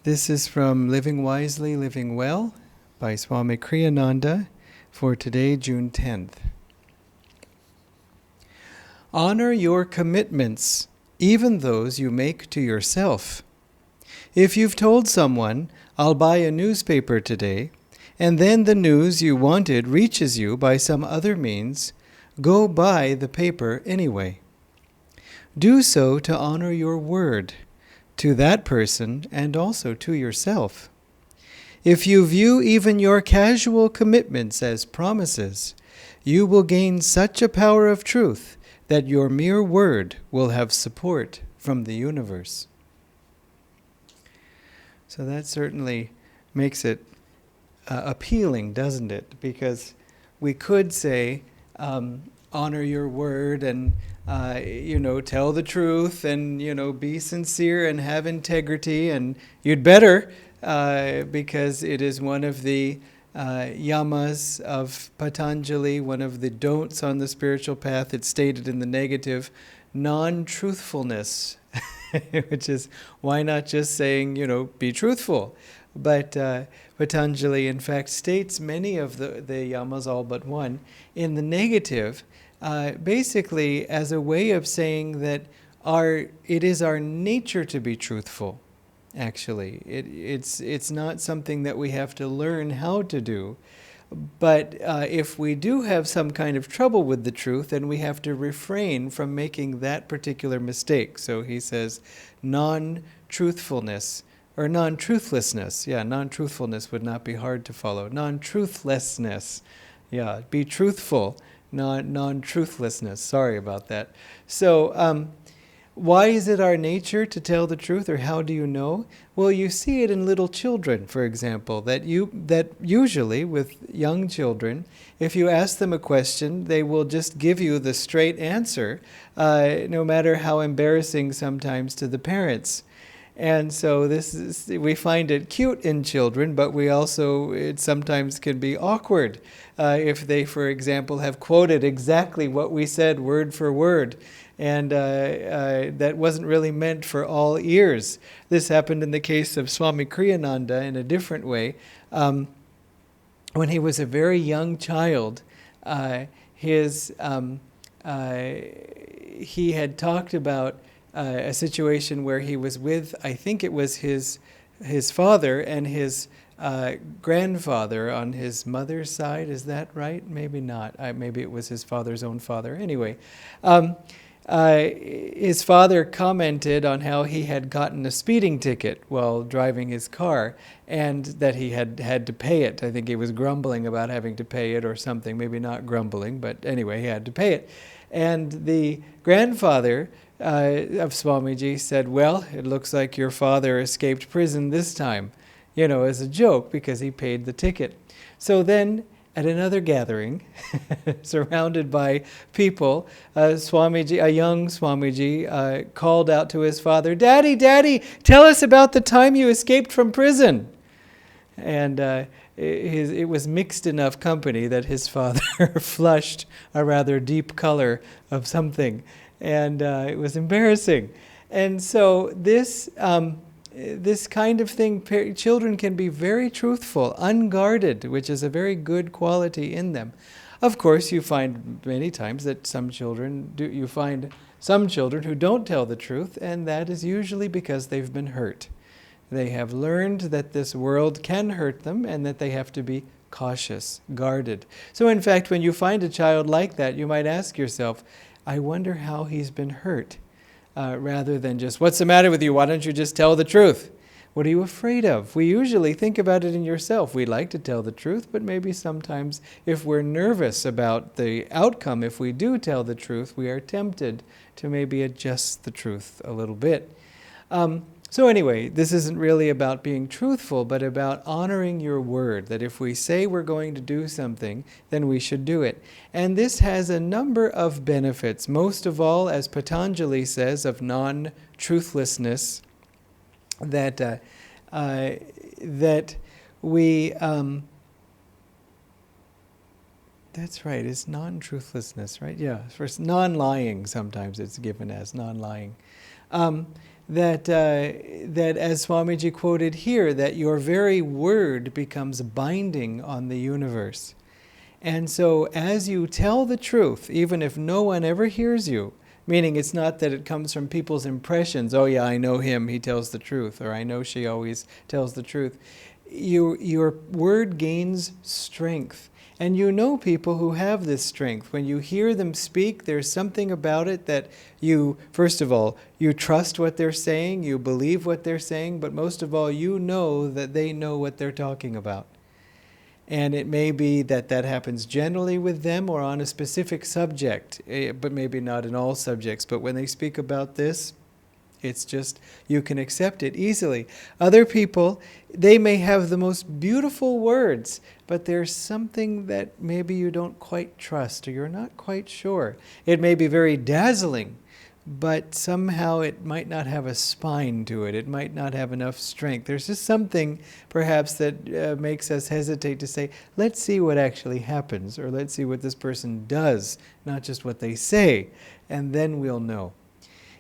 This is from Living Wisely, Living Well by Swami Kriyananda for today, June 10th. Honor your commitments, even those you make to yourself. If you've told someone, I'll buy a newspaper today, and then the news you wanted reaches you by some other means, go buy the paper anyway. Do so to honor your word, to that person and also to yourself. If you view even your casual commitments as promises, you will gain such a power of truth that your mere word will have support from the universe. So that certainly makes it appealing, doesn't it? Because we could say, honor your word and tell the truth and be sincere and have integrity, and you'd better because it is one of the yamas of Patanjali, one of the don'ts on the spiritual path. It's stated in the negative, non-truthfulness, which is, why not just saying, be truthful? But Patanjali, in fact, states many of the yamas, all but one, in the negative, basically as a way of saying that it is our nature to be truthful, actually. It's not something that we have to learn how to do. But if we do have some kind of trouble with the truth, then we have to refrain from making that particular mistake. So he says non-truthfulness, or non-truthlessness. Yeah, non-truthfulness would not be hard to follow. Non-truthlessness. Yeah, be truthful, non-truthlessness. Sorry about that. So why is it our nature to tell the truth, or how do you know? Well, you see it in little children, for example, that usually with young children, if you ask them a question, they will just give you the straight answer, no matter how embarrassing sometimes to the parents. And so we find it cute in children, but it sometimes can be awkward if they, for example, have quoted exactly what we said word for word, and that wasn't really meant for all ears. This happened in the case of Swami Kriyananda in a different way. When he was a very young child, he had talked about a situation where he was with, I think it was his father and his grandfather on his mother's side. Is that right? Maybe not. Maybe it was his father's own father. Anyway, his father commented on how he had gotten a speeding ticket while driving his car, and that he had to pay it. I think he was grumbling about having to pay it or something. Maybe not grumbling, but anyway, he had to pay it. And the grandfather of Swamiji said, well, it looks like your father escaped prison this time, as a joke, because he paid the ticket. So then, at another gathering, surrounded by people, Swamiji, a young Swamiji, called out to his father, Daddy, Daddy, tell us about the time you escaped from prison. And it was mixed enough company that his father flushed a rather deep color of something. And it was embarrassing. And so this kind of thing, children can be very truthful, unguarded, which is a very good quality in them. Of course, you find many times that some children who don't tell the truth, and that is usually because they've been hurt. They have learned that this world can hurt them and that they have to be cautious, guarded. So in fact, when you find a child like that, you might ask yourself, I wonder how he's been hurt, rather than just, what's the matter with you? Why don't you just tell the truth? What are you afraid of? We usually think about it in yourself. We like to tell the truth, but maybe sometimes if we're nervous about the outcome, if we do tell the truth, we are tempted to maybe adjust the truth a little bit. So anyway, this isn't really about being truthful, but about honoring your word, that if we say we're going to do something, then we should do it. And this has a number of benefits, most of all, as Patanjali says, of non-truthlessness, that we... that's right, it's non-truthlessness, right? Yeah, for non-lying, sometimes it's given as non-lying. that as Swamiji quoted here, that your very word becomes binding on the universe. And so as you tell the truth, even if no one ever hears you, meaning it's not that it comes from people's impressions, oh yeah, I know him, he tells the truth, or I know she always tells the truth, your word gains strength. And you know people who have this strength. When you hear them speak, there's something about it that you, first of all, you trust what they're saying, you believe what they're saying, but most of all, you know that they know what they're talking about. And it may be that that happens generally with them or on a specific subject, but maybe not in all subjects. But when they speak about this, it's just, you can accept it easily. Other people, they may have the most beautiful words, but there's something that maybe you don't quite trust or you're not quite sure. It may be very dazzling, but somehow it might not have a spine to it. It might not have enough strength. There's just something perhaps that makes us hesitate to say, let's see what actually happens, or let's see what this person does, not just what they say, and then we'll know.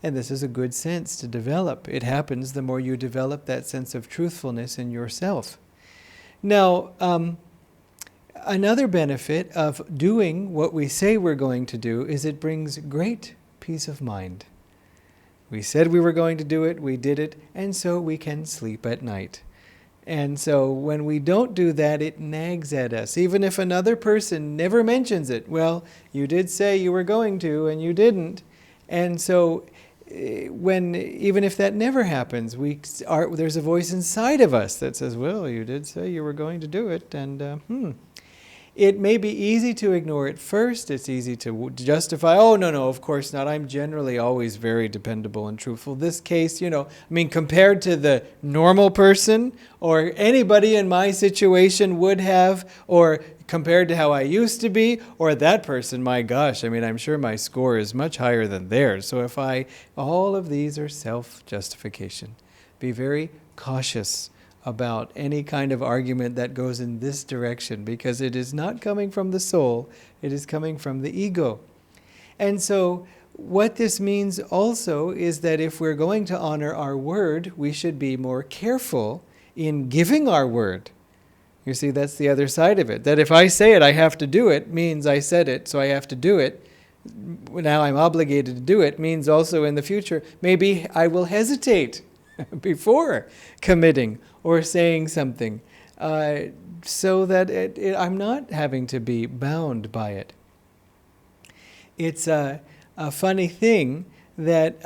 And this is a good sense to develop. It happens the more you develop that sense of truthfulness in yourself. Now, another benefit of doing what we say we're going to do is it brings great peace of mind. We said we were going to do it, we did it, and so we can sleep at night. And so when we don't do that, it nags at us. Even if another person never mentions it, well, you did say you were going to, and you didn't. And so even if that never happens, there's a voice inside of us that says, well, you did say you were going to do it, and it may be easy to ignore at first. It's easy to justify, oh, no, of course not. I'm generally always very dependable and truthful. This case, compared to the normal person or anybody in my situation would have, or compared to how I used to be, or that person, my gosh, I'm sure my score is much higher than theirs. So all of these are self-justification. Be very cautious about any kind of argument that goes in this direction, because it is not coming from the soul, it is coming from the ego. And so what this means also is that if we're going to honor our word, we should be more careful in giving our word. You see, that's the other side of it. That if I say it, I have to do it, means I said it, so I have to do it. Now I'm obligated to do it, means also in the future, maybe I will hesitate before committing or saying something, so that I'm not having to be bound by it. It's a funny thing that,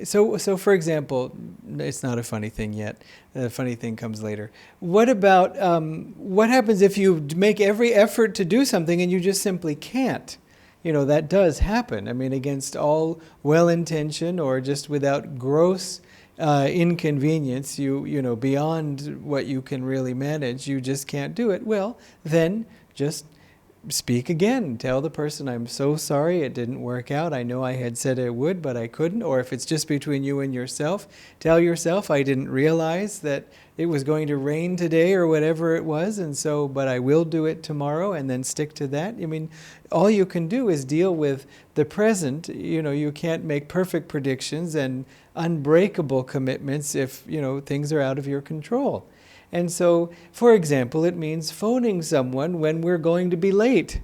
so for example, it's not a funny thing yet. The funny thing comes later. What about, what happens if you make every effort to do something and you just simply can't? That does happen. Against all well-intention or just without gross inconvenience, beyond what you can really manage, you just can't do it. Well, then just speak again. Tell the person, I'm so sorry, it didn't work out. I know I had said I would, but I couldn't. Or if it's just between you and yourself, tell yourself, I didn't realize that it was going to rain today or whatever it was, and so, but I will do it tomorrow, and then stick to that. All you can do is deal with the present. You can't make perfect predictions and unbreakable commitments if, things are out of your control. And so, for example, it means phoning someone when we're going to be late.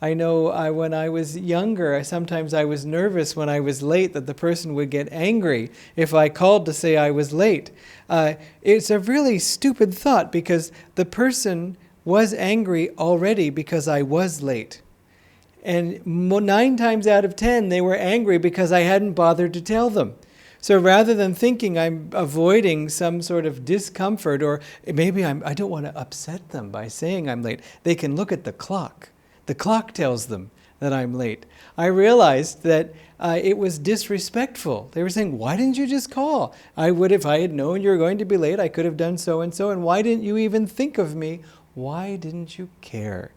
I know when I was younger, sometimes I was nervous when I was late that the person would get angry if I called to say I was late. It's a really stupid thought, because the person was angry already because I was late. And 9 times out of 10, they were angry because I hadn't bothered to tell them. So rather than thinking I'm avoiding some sort of discomfort, or maybe I don't want to upset them by saying I'm late, they can look at the clock. The clock tells them that I'm late. I realized that it was disrespectful. They were saying, why didn't you just call? If I had known you were going to be late, I could have done so and so, and why didn't you even think of me? Why didn't you care?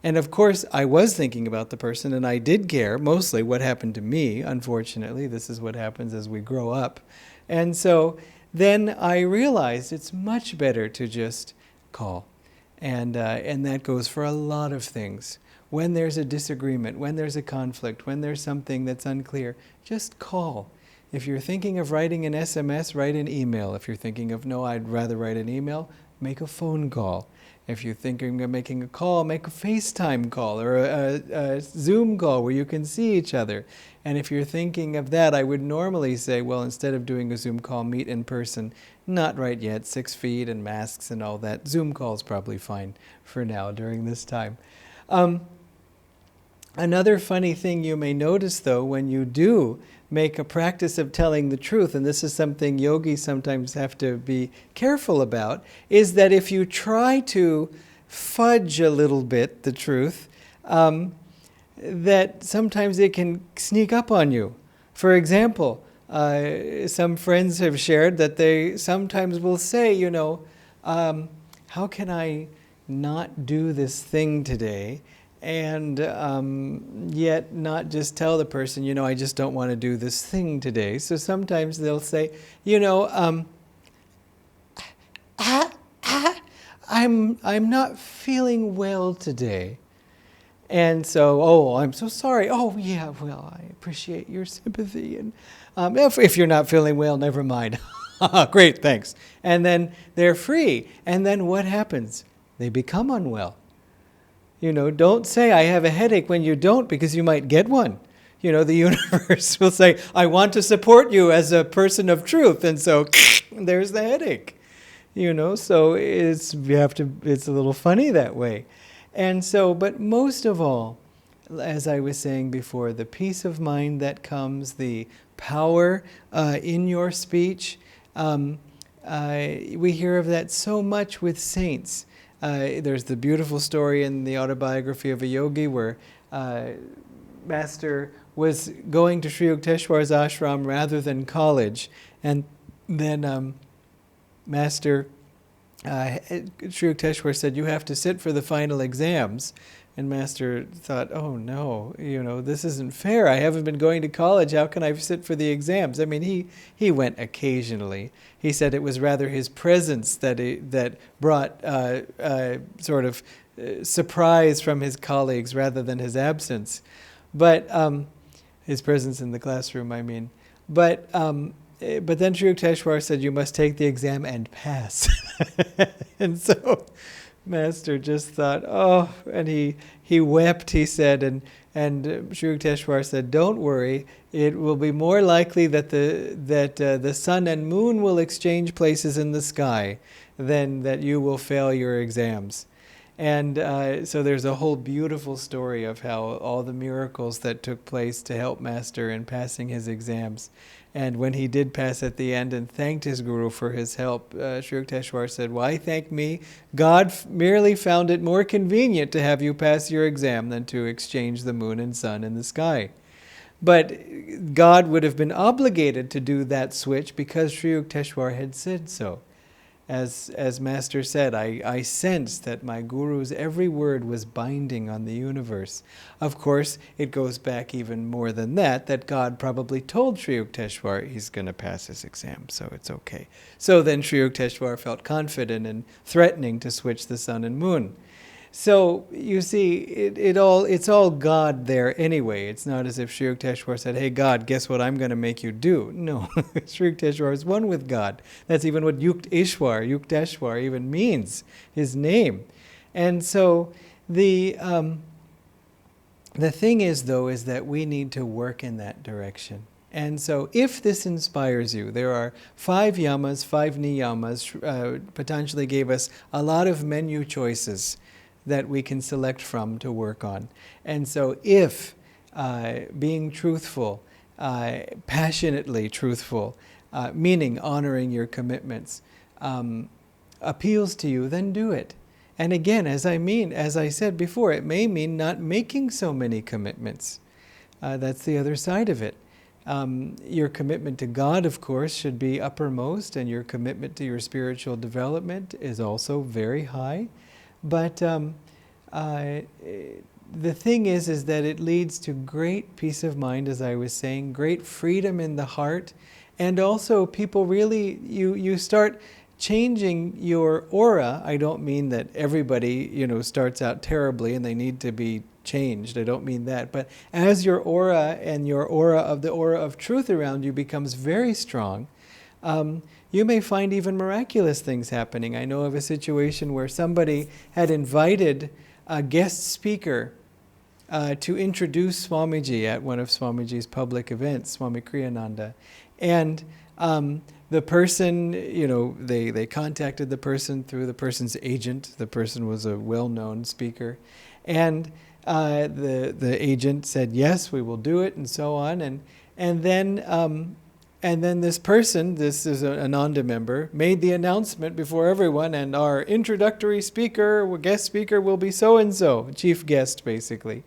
And of course, I was thinking about the person, and I did care, mostly what happened to me, unfortunately. This is what happens as we grow up. And so then I realized it's much better to just call. And that goes for a lot of things. when there's a disagreement, when there's a conflict, when there's something that's unclear, just call. If you're thinking of writing an SMS, write an email. If you're thinking of, no, I'd rather write an email, make a phone call. If you're thinking of making a call, make a FaceTime call or a Zoom call where you can see each other. And if you're thinking of that, I would normally say, well, instead of doing a Zoom call, meet in person. Not right yet, 6 feet and masks and all that. Zoom call's probably fine for now during this time. Another funny thing you may notice, though, when you do make a practice of telling the truth, and this is something yogis sometimes have to be careful about, is that if you try to fudge a little bit the truth, that sometimes it can sneak up on you. For example, some friends have shared that they sometimes will say, how can I not do this thing today? And yet not just tell the person, I just don't want to do this thing today. So sometimes they'll say, I'm not feeling well today. And so, I'm so sorry. Oh, yeah, well, I appreciate your sympathy. And if you're not feeling well, never mind. Great, thanks. And then they're free. And then what happens? They become unwell. Don't say, I have a headache when you don't, because you might get one. The universe will say, I want to support you as a person of truth. And so, there's the headache. So it's a little funny that way. And so, but most of all, as I was saying before, the peace of mind that comes, the power in your speech, we hear of that so much with saints. There's the beautiful story in the autobiography of a yogi where Master was going to Sri Yukteswar's ashram rather than college. And then Master, Sri Yukteswar said, you have to sit for the final exams. And Master thought, oh no, this isn't fair. I haven't been going to college. How can I sit for the exams? I mean, he went occasionally. He said it was rather his presence that brought sort of surprise from his colleagues rather than his absence. But his presence in the classroom, I mean. But then Sri Yukteswar said, you must take the exam and pass. And so Master just thought, and he wept, he said, and Sri Yukteswar said, don't worry, it will be more likely that the sun and moon will exchange places in the sky than that you will fail your exams. And so there's a whole beautiful story of how all the miracles that took place to help Master in passing his exams. And when he did pass at the end and thanked his guru for his help, Sri Yukteswar said, why thank me? God merely found it more convenient to have you pass your exam than to exchange the moon and sun in the sky. But God would have been obligated to do that switch because Sri Yukteswar had said so. As Master said, I sensed that my guru's every word was binding on the universe. Of course, it goes back even more than that God probably told Sri Yukteswar he's going to pass his exam, so it's okay. So then Sri Yukteswar felt confident in threatening to switch the sun and moon. So, you see, it's all God there anyway. It's not as if Sri Yukteswar said, hey God, guess what I'm going to make you do? No, Sri Yukteswar is one with God. That's even what Yukteswar even means, his name. And so the thing is, though, is that we need to work in that direction. And so if this inspires you, there are 5 yamas, 5 niyamas. Patanjali gave us a lot of menu choices that we can select from to work on. And so if being truthful, passionately truthful, meaning honoring your commitments, appeals to you, then do it. And again, as I said before, it may mean not making so many commitments. That's the other side of it. Your commitment to God, of course, should be uppermost, and your commitment to your spiritual development is also very high. But the thing is that it leads to great peace of mind, as I was saying, great freedom in the heart, and also people really, you start changing your aura. I don't mean that everybody, starts out terribly and they need to be changed. I don't mean that. But as your aura and your aura of truth around you becomes very strong, you may find even miraculous things happening. I know of a situation where somebody had invited a guest speaker to introduce Swamiji at one of Swamiji's public events, Swami Kriyananda. And the person, they contacted the person through the person's agent. The person was a well-known speaker. And the agent said, yes, we will do it, and so on. And then this person, this is an Ananda member, made the announcement before everyone, and our introductory speaker, guest speaker, will be so-and-so, chief guest, basically.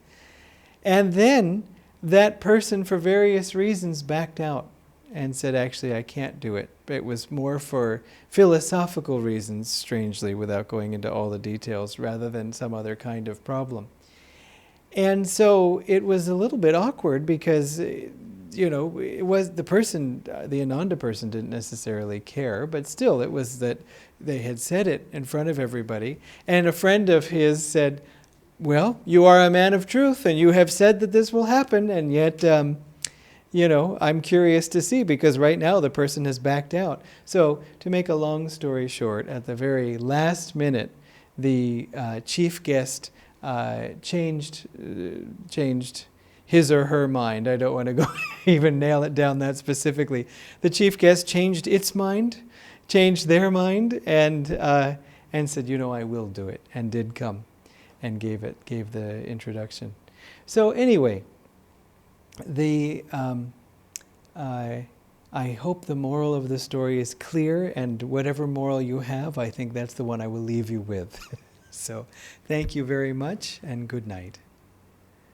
And then that person, for various reasons, backed out and said, actually, I can't do it. It was more for philosophical reasons, strangely, without going into all the details, rather than some other kind of problem. And so it was a little bit awkward because, it was the person, the Ananda person didn't necessarily care, but still it was that they had said it in front of everybody. And a friend of his said, well, you are a man of truth and you have said that this will happen, and yet, I'm curious to see, because right now the person has backed out. So to make a long story short, at the very last minute, the chief guest changed his or her mind. I don't want to go even nail it down that specifically. The chief guest changed its mind, changed their mind, and said, I will do it, and did come, and gave the introduction. So anyway, I hope the moral of the story is clear, and whatever moral you have, I think that's the one I will leave you with. So thank you very much, and good night.